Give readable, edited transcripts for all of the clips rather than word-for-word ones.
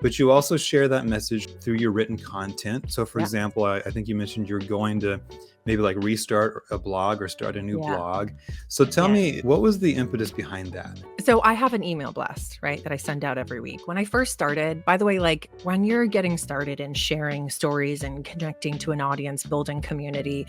but you also share that message through your written content. So for Yeah. example, I think you mentioned you're going to maybe like restart a blog or start a new Yeah. blog. So tell me, what was the impetus behind that? So I have an email blast, right, that I send out every week. When I first started, by the way, like when you're getting started and sharing stories and connecting to an audience, building community,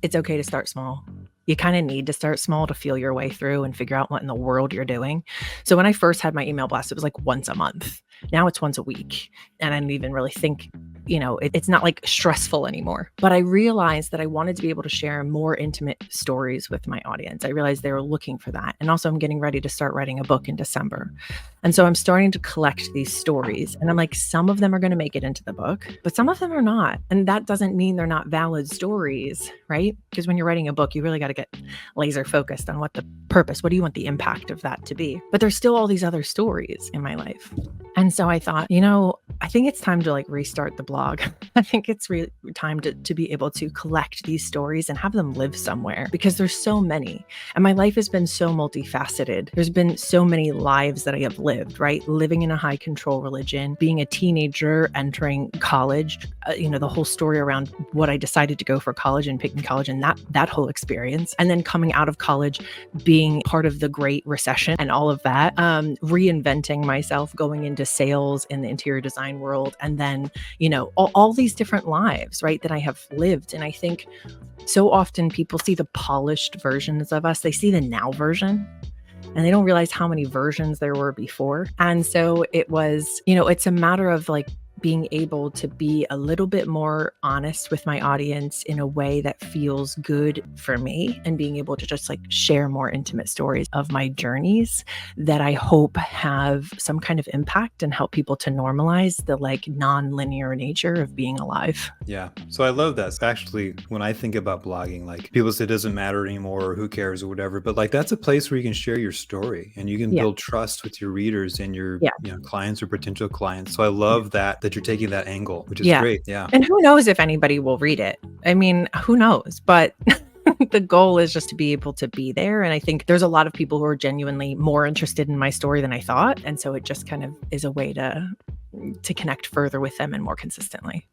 it's okay to start small. You kind of need to start small to feel your way through and figure out what in the world you're doing. So when I first had my email blast, it was like once a month. Now it's once a week. And I didn't even really think, it's not like stressful anymore. But I realized that I wanted to be able to share more intimate stories with my audience. I realized they were looking for that. And also, I'm getting ready to start writing a book in December. And so I'm starting to collect these stories. And I'm like, some of them are going to make it into the book, but some of them are not. And that doesn't mean they're not valid stories, right? Because when you're writing a book, you really got to get laser focused on what the purpose, what do you want the impact of that to be? But there's still all these other stories in my life. And so I thought, I think it's time to like restart the blog. I think it's really time to be able to collect these stories and have them live somewhere, because there's so many. And my life has been so multifaceted. There's been so many lives that I have lived, right? Living in a high control religion, being a teenager, entering college, the whole story around what I decided to go for college and picking college and that whole experience. And then coming out of college, being part of the Great Recession and all of that, reinventing myself, going into sales in the interior design world. And then, all these different lives, right, that I have lived. And I think so often people see the polished versions of us. They see the now version, and they don't realize how many versions there were before. And so it was, it's a matter of like being able to be a little bit more honest with my audience in a way that feels good for me, and being able to just like share more intimate stories of my journeys that I hope have some kind of impact and help people to normalize the like non-linear nature of being alive. Yeah. So I love that. Actually, when I think about blogging, like people say it doesn't matter anymore or who cares or whatever, but like that's a place where you can share your story and you can Yeah. build trust with your readers and your Yeah. clients or potential clients. So I love that you're taking that angle, which is Yeah. great. Yeah. And who knows if anybody will read it? I mean, who knows? But the goal is just to be able to be there. And I think there's a lot of people who are genuinely more interested in my story than I thought. And so it just kind of is a way to connect further with them and more consistently.